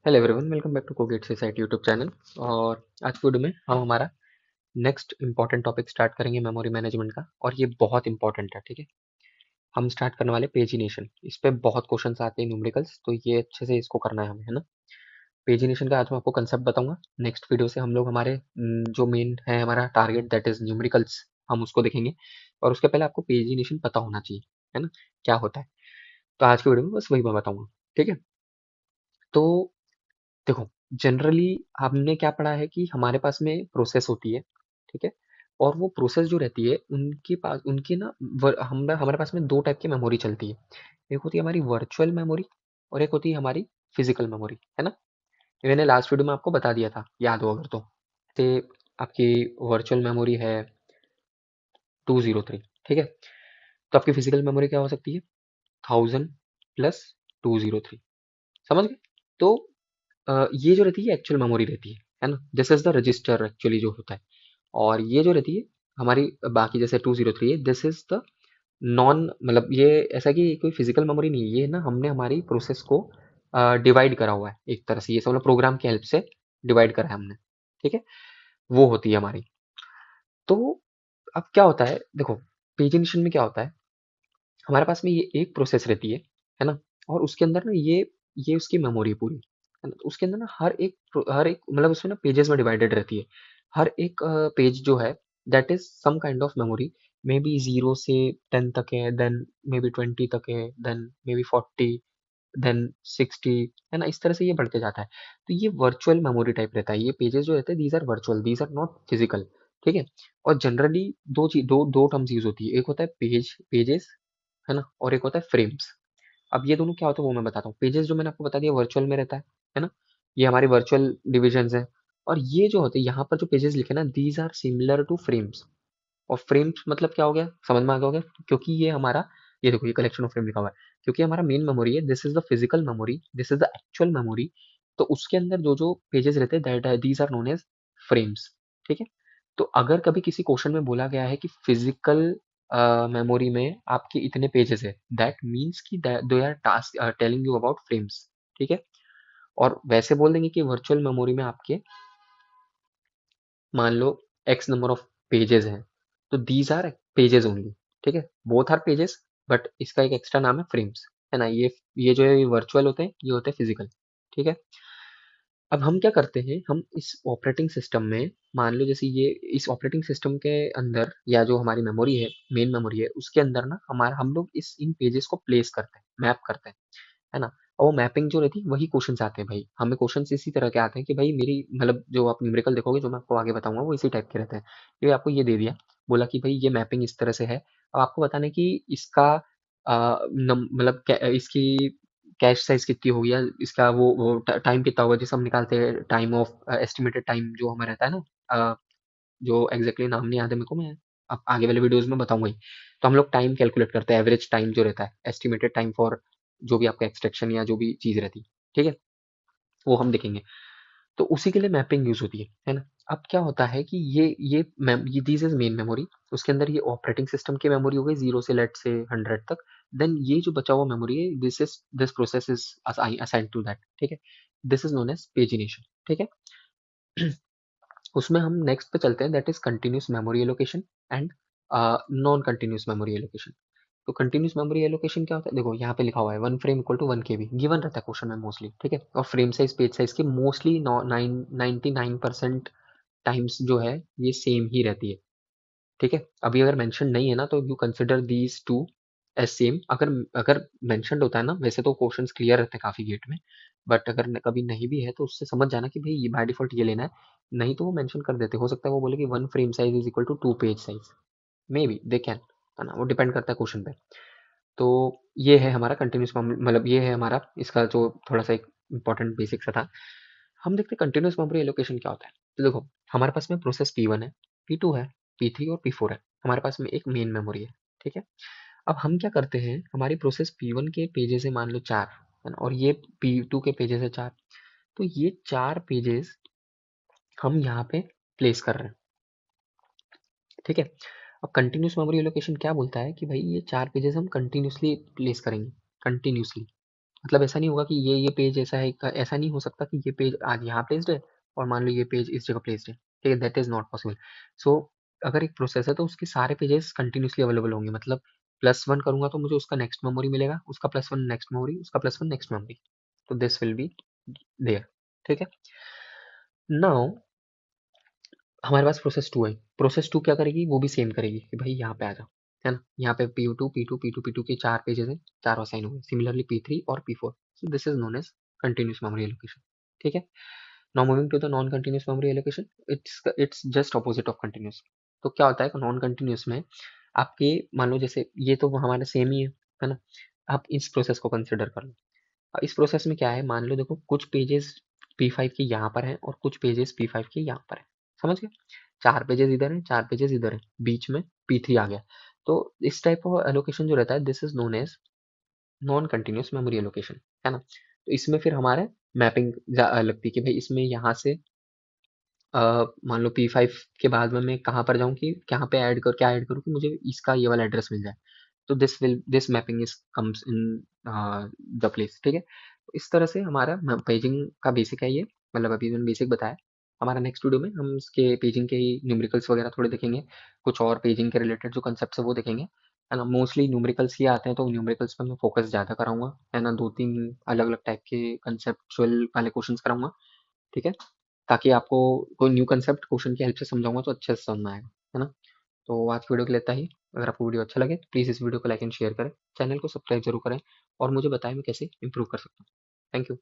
Hello everyone, welcome back to cogate society YouTube channel. और आज की वीडियो में हम हमारा नेक्स्ट इंपॉर्टेंट टॉपिक स्टार्ट करेंगे मेमोरी मैनेजमेंट का। और ये बहुत इंपॉर्टेंट है, ठीक है। हम स्टार्ट करने वाले पेजिनेशन। इस पे बहुत क्वेश्चंस आते हैं न्यूमेरिकल्स, तो ये अच्छे से इसको करना है हमें, है ना। पेजिनेशन का आज मैं आपको कंसेप्ट बताऊंगा। नेक्स्ट वीडियो से हम लोग हमारे जो मेन है हमारा टारगेट दैट इज न्यूमेरिकल्स, हम उसको देखेंगे। और उसके पहले आपको पेजिनेशन पता होना चाहिए, है ना, क्या होता है। तो आज की वीडियो में बस वही मैं बताऊंगा, ठीक है। तो देखो, जनरली हमने क्या पढ़ा है कि हमारे पास में प्रोसेस होती है, ठीक है। और वो प्रोसेस जो रहती है उनके पास उनकी ना हमारे पास में दो टाइप की मेमोरी चलती है। एक होती है हमारी वर्चुअल मेमोरी और एक होती है हमारी फिजिकल मेमोरी, है ना। ये मैंने लास्ट वीडियो में आपको बता दिया था, याद हो अगर तो आपकी वर्चुअल मेमोरी है 203, ठीक है। तो आपकी फिजिकल मेमोरी क्या हो सकती है? 1000 + 203, समझ गए। तो ये जो रहती है एक्चुअल मेमोरी रहती है ना। This is the register actually जो होता है। और ये जो रहती है हमारी बाकी जैसे 203 है, दिस इज द नॉन, मतलब ये ऐसा कि कोई फिजिकल मेमोरी नहीं है ये ना। हमने हमारी प्रोसेस को डिवाइड करा हुआ है एक तरह से, ये सब प्रोग्राम की हेल्प से डिवाइड करा है हमने, ठीक है। वो होती है हमारी। तो अब क्या होता है, देखो, पेजिनेशन में क्या होता है, हमारे पास में ये एक प्रोसेस रहती है ना। और उसके अंदर ना ये उसकी मेमोरी है पूरी, है ना। तो उसके अंदर ना हर एक मतलब उसमें ना पेजेस में डिवाइडेड रहती है। हर एक पेज जो है that is some kind of memory. Maybe 0 से 10 तक है, देन मे बी 20 तक है, देन मे बी 40, देन 60, है ना। इस तरह से ये बढ़ते जाता है। तो ये वर्चुअल मेमोरी टाइप रहता है। ये पेजेस जो रहते हैं these are virtual, these are not physical, ठीक है। और जनरली दो चीज दो दो टर्म्स यूज होती है। एक होता है पेजेस, है ना, और एक होता है फ्रेम्स। अब ये दोनों क्या होता है वो मैं बताता हूँ। पेजेस जो मैंने आपको बता दिया वर्चुअल में रहता है ना। ये हमारी वर्चुअल डिविजन्स हैं। और ये जो होते हैं यहाँ पर जो पेजेस लिखे ना, these are similar to frames. और फ्रेम्स मतलब क्या हो गया, समझ में आ गया होगा। क्योंकि ये हमारा, ये देखो, ये कलेक्शन ऑफ फ्रेम लिखा हुआ है। क्योंकि हमारा मेन मेमोरी है, this is the physical memory, this is the actual memory. तो उसके अंदर जो जो पेजेस रहते हैं that these are known as frames, ठीक है। तो अगर कभी किसी क्वेश्चन में बोला गया है कि फिजिकल मेमोरी में आपके इतने पेजेस है, दैट मीन्स कि they are task telling you about frames, ठीक है। और वैसे बोल देंगे कि वर्चुअल मेमोरी में आपके मान लो एक्स नंबर ऑफ पेजेस हैं, तो दीज आर पेजेस ओनली, ठीक है। बोथ आर पेजेस, बट इसका एक एक्स्ट्रा नाम है फ्रेम्स, है ना। ये जो है वर्चुअल होते हैं, ये होते हैं फिजिकल, ठीक है। अब हम क्या करते हैं, हम इस ऑपरेटिंग सिस्टम में, मान लो जैसे ये इस ऑपरेटिंग सिस्टम के अंदर या जो हमारी मेमोरी है, मेन मेमोरी है, उसके अंदर ना हमारा हम लोग इस इन पेजेस को प्लेस करते हैं, मैप करते हैं, है ना। और वो मैपिंग जो रहती है वही क्वेश्चंस आते हैं भाई। हमें क्वेश्चंस इसी तरह के आते हैं कि भाई मेरी मतलब जो आप न्यूमेरिकल देखोगे, जो मैं आपको आगे बताऊंगा, वो इसी टाइप के रहते हैं। ये आपको ये दे दिया, बोला कि भाई ये मैपिंग इस तरह से है। अब आपको बताना है कि इसका मतलब इसकी कैश साइज कितनी होगी, या इसका वो टाइम कितना होगा। जैसे हम निकालते हैं टाइम ऑफ एस्टिमेटेड टाइम जो हमें रहता है ना, जो एग्जैक्टली नाम नहीं याद है मेरे को, मैं अब आगे वाले वीडियोस में बताऊंगा ही। तो हम लोग टाइम कैलकुलेट करते हैं, एवरेज टाइम जो रहता है, एस्टिमेटेड टाइम फॉर जो भी आपका एक्सट्रैक्शन या जो भी चीज रहती है, ठीक है, वो हम देखेंगे। तो उसी के लिए मैपिंग यूज होती है ना। अब क्या होता है कि ये दिस इज मेन मेमोरी। उसके अंदर ये ऑपरेटिंग सिस्टम की मेमोरी हो गई, 0 से लेट से 100 तक। देन ये जो बचा हुआ मेमोरी है, this process is assigned to that, ठीक है। This is known as pagination, ठीक है। उसमें हम नेक्स्ट पे चलते हैं, that is continuous memory allocation and non continuous memory allocation. तो कंटिन्यूस मेमोरी एलोकेशन क्या होता है, देखो यहाँ पे लिखा हुआ है 1 फ्रेम = 1 KB, गिवन रहता है क्वेश्चन में मोस्टली, ठीक है। और फ्रेम साइज पेज साइज की मोस्टली 99% टाइम्स जो है ये सेम ही रहती है, ठीक है। अभी अगर मेंशन नहीं है ना, तो you consider these two as same. अगर अगर मेंशनड होता है ना, वैसे तो क्वेश्चंस क्लियर रहते हैं काफी गेट में, बट अगर कभी नहीं भी है तो उससे समझ जाना कि भाई ये बाय डिफॉल्ट ये लेना है। नहीं तो वो मेंशन कर देते, हो सकता है वो बोले कि 1 frame size = 2 page size, may be they can, है ना। वो डिपेंड करता है क्वेश्चन पे। तो ये है हमारा कंटिन्यूस मतलब ये है हमारा इसका जो थोड़ा सा एक इंपॉर्टेंट बेसिक सा था। हम देखते हैं कंटिन्यूस मेमोरी एलोकेशन क्या होता है। तो देखो, हमारे पास में प्रोसेस P1 है, P2 है, P3 और P4 है। हमारे पास में एक मेन मेमोरी है, ठीक है। अब हम क्या करते हैं, हमारी प्रोसेस P1 के पेजेस है मान लो 4, है ना, और ये P2 के पेजेस है 4। तो ये 4 पेजेस हम यहाँ पे प्लेस कर रहे हैं, ठीक है। अब कंटिन्यूस मेमोरी एलोकेशन क्या बोलता है कि भाई ये 4 पेजेस हम कंटिन्यूसली प्लेस करेंगे, कंटिन्यूसली, मतलब ऐसा नहीं होगा कि ये पेज ऐसा है, ऐसा नहीं हो सकता कि ये पेज आज यहाँ प्लेस्ड है और मान लो ये पेज इस जगह प्लेस्ड है, ठीक है, दैट इज नॉट पॉसिबल। सो अगर एक प्रोसेस है तो उसके सारे पेजेस कंटिन्यूसली अवेलेबल होंगे, मतलब +1 करूंगा तो मुझे उसका नेक्स्ट मेमोरी मिलेगा, उसका +1 नेक्स्ट मेमोरी, उसका +1 नेक्स्ट मेमोरी, तो दिस विल बी देयर, ठीक है। नाउ हमारे पास प्रोसेस 2 है। प्रोसेस 2 क्या करेगी, वो भी सेम करेगी कि भाई यहाँ पे आ जा, है ना, यहाँ पे P2 P2 P2 P2 के 4 पेजेस हैं, चारों असाइन हुए, सिमिलरली P3 और P4, so this is known as continuous memory allocation, ठीक है। Now moving to the non continuous memory allocation, it's just opposite of continuous. तो क्या होता है नॉन कंटिन्यूस में, आपके मान लो जैसे ये तो हमारे सेम ही है ना, आप इस प्रोसेस को कंसिडर कर लो। इस प्रोसेस में क्या है, मान लो देखो कुछ पेजेस P5 के यहाँ पर हैं और कुछ पेजेस P5 के यहाँ पर हैं, समझ गए, 4 पेजेस इधर हैं, 4 पेजेस इधर हैं, बीच में P3 आ गया। तो इस टाइप ऑफ एलोकेशन जो रहता है, this is known as non continuous memory allocation, है ना। तो इसमें फिर हमारे मैपिंग लगती है कि भाई इसमें यहाँ से मान लो P5 के बाद में मैं कहाँ पर जाऊँ कि कहाँ पे ऐड कर क्या ऐड करूँ कि मुझे इसका ये वाला एड्रेस मिल जाए। तो this mapping is comes in the place, ठीक है। तो इस तरह से हमारा पेजिंग का बेसिक है ये, मतलब अभी मैंने बेसिक बताया। हमारा नेक्स्ट वीडियो में हम इसके पेजिंग के न्यूमेरिकल्स वगैरह थोड़े देखेंगे, कुछ और पेजिंग के रिलेटेड जो कंसेप्ट है वो देखेंगे, है ना। मोस्टली न्यूमेरिकल्स ही आते हैं तो न्यूमेरिकल्स पे मैं फोकस ज़्यादा कराऊंगा, है ना, 2-3 अलग अलग टाइप के कंसेप्चुअल वाले क्वेश्चंस कराऊंगा, ठीक है, ताकि आपको कोई न्यू कंसेप्ट क्वेश्चन की हेल्प से समझाऊंगा तो अच्छे से समझ में आएगा, है ना। तो आज की वीडियो के लिए इतना ही। अगर आपको वीडियो अच्छा लगे तो प्लीज़ इस वीडियो को लाइक एंड शेयर करें, चैनल को सब्सक्राइब जरूर करें और मुझे बताएं मैं कैसे इंप्रूव कर सकता हूँ। Thank you.